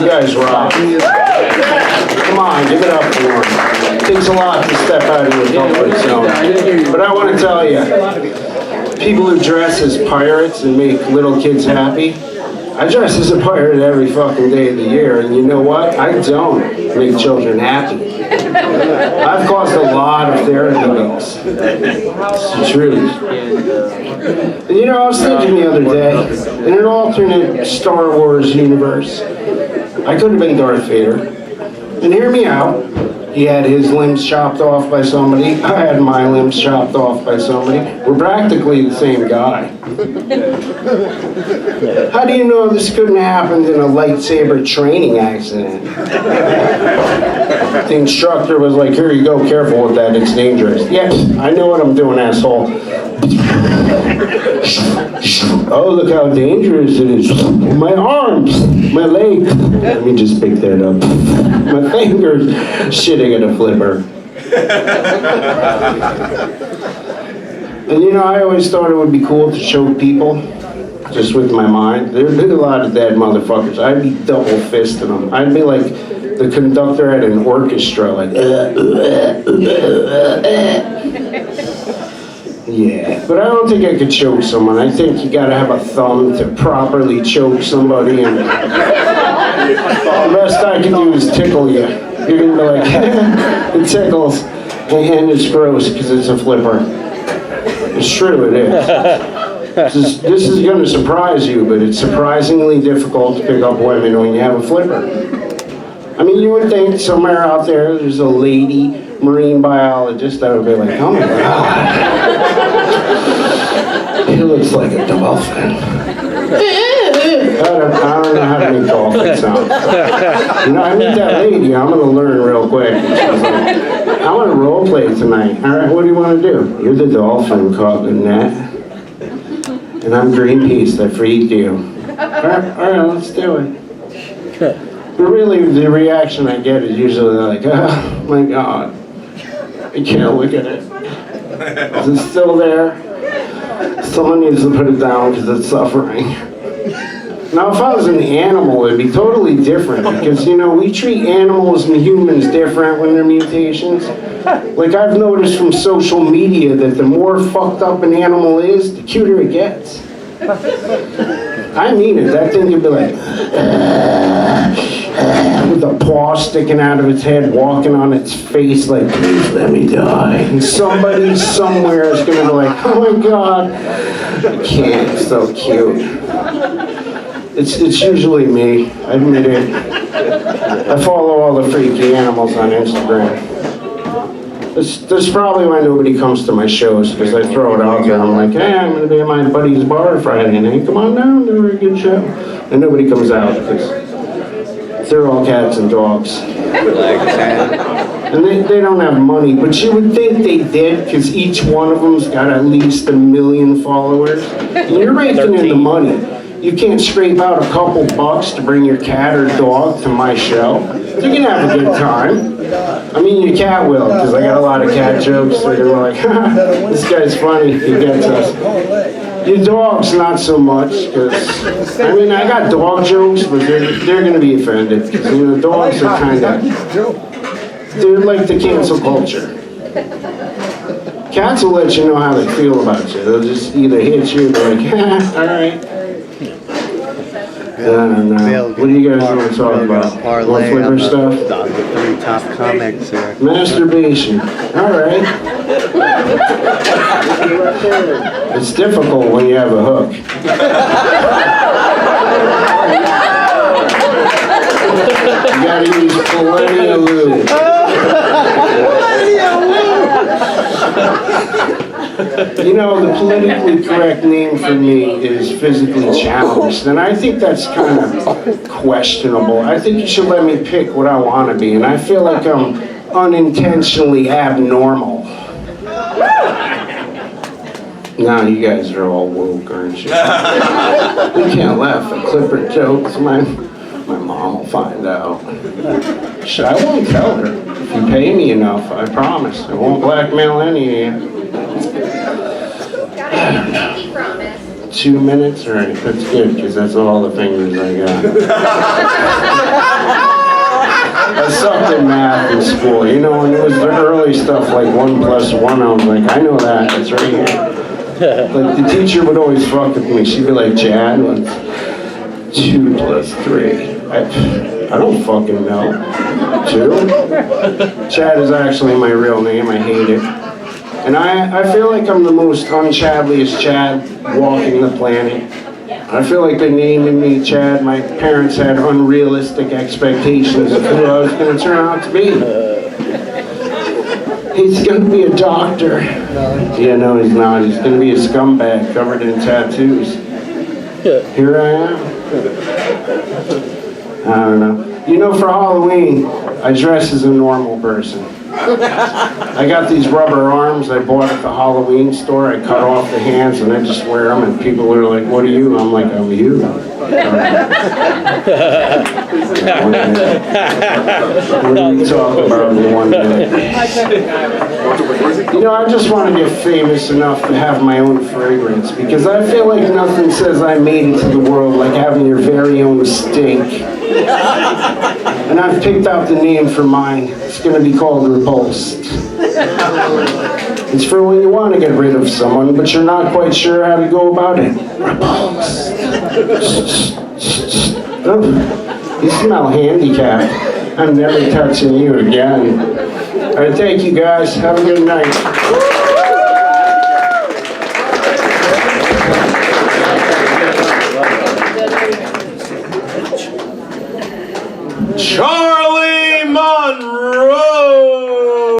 You guys rock. Come on, give it up for him. It takes a lot to step out of your comfort zone. But I want to tell you, people who dress as pirates and make little kids happy, I dress as a pirate every fucking day of the year, and you know what? I don't make children happy. I've caused a lot of therapy bills. It's the truth. And you know, I was thinking the other day, in an alternate Star Wars universe, I could have been Darth Vader. And hear me out. He had his limbs chopped off by somebody. I had my limbs chopped off by somebody. We're practically the same guy. How do you know this couldn't have happened in a lightsaber training accident? The instructor was like, here you go, careful with that, it's dangerous. Yes, I know what I'm doing, asshole. Oh, look how dangerous it is. My arms, my legs. Let me just pick that up. My fingers. Shit, I got a flipper. And you know, I always thought it would be cool to choke people, just with my mind. There'd be a lot of dead motherfuckers. I'd be double fisting them. I'd be like the conductor at an orchestra, like, yeah, but I don't think I could choke someone. I think you gotta have a thumb to properly choke somebody, and the best I can do is tickle you. You're gonna be like, it tickles, and it's gross because it's a flipper. It's true, it is. This is gonna surprise you, but it's surprisingly difficult to pick up women when you have a flipper. I mean, you would think somewhere out there's a lady marine biologist that would be like, oh my God, he looks like a dolphin. I don't know how to make dolphin sounds. You know, I meet that lady, I'm gonna learn real quick. And she's like, I want to role play tonight. All right, what do you want to do? You're the dolphin caught in that. And I'm Greenpeace that freed you. All right, let's do it. But really, the reaction I get is usually like, oh my God, I can't look at it. Is it still there? Someone needs to put it down because it's suffering. Now, if I was an animal, it'd be totally different because, you know, we treat animals and humans different when they're mutations. Like, I've noticed from social media that the more fucked up an animal is, the cuter it gets. I mean it. That thing could be like, with a paw sticking out of its head, walking on its face like, please let me die. And somebody somewhere is going to be like, oh my God, I can't, it's so cute. It's usually me, I admit it. I follow all the freaky animals on Instagram. That's probably why nobody comes to my shows, because I throw it out there. I'm like, hey, I'm going to be at my buddy's bar Friday night. Come on down, do a good show. And nobody comes out because they're all cats and dogs. And they don't have money, but you would think they did, because each one of them's got at least 1 million followers. And you're raking in the money. You can't scrape out a couple bucks to bring your cat or dog to my show. You can have a good time. I mean, your cat will, because I got a lot of cat jokes. They're gonna be like, this guy's funny, he gets us. Your dog's not so much, because, I mean, I got dog jokes, but they're gonna be offended. Because, you know, dogs are kind of, they're like the cancel culture. Cats will let you know how they feel about you. They'll just either hit you or be like, all right. I don't know. What do you guys want to talk about? More flipper stuff? The 3 top comics here. Masturbation. All right. It's difficult when you have a hook. You gotta use plenty of lube. You know, the politically correct name for me is physically challenged, and I think that's kind of questionable. I think you should let me pick what I want to be, and I feel like I'm unintentionally abnormal. Now you guys are all woke, aren't you? You can't laugh at Clipper jokes. My mom will find out. Shit, I won't tell her. If you pay me enough, I promise. I won't blackmail any of you. I don't know. 2 minutes? All right, that's good, because that's all the fingers I got. did math in school, you know, and it was the early stuff like 1 + 1. I was like, I know that, it's right here. But the teacher would always fuck with me. She'd be like, Chad, what's 2 + 3? I don't fucking know. 2? Chad is actually my real name, I hate it. And I feel like I'm the most unchadliest Chad walking the planet. I feel like by naming me Chad, my parents had unrealistic expectations of who I was going to turn out to be. He's going to be a doctor. Yeah, no, he's not. He's going to be a scumbag covered in tattoos. Here I am. I don't know. You know, for Halloween, I dress as a normal person. I got these rubber arms I bought at the Halloween store. I cut off the hands and I just wear them, and people are like, what are you? I'm like, I'm you. What are we talking about in one day? You know, I just want to get famous enough to have my own fragrance, because I feel like nothing says I made it to the world like having your very own stink. And I've picked out the name for mine. It's going to be called Repulsed. It's for when you want to get rid of someone, but you're not quite sure how to go about it. Repulsed. Oh, you smell handicapped. I'm never touching you again. All right, thank you guys. Have a good night.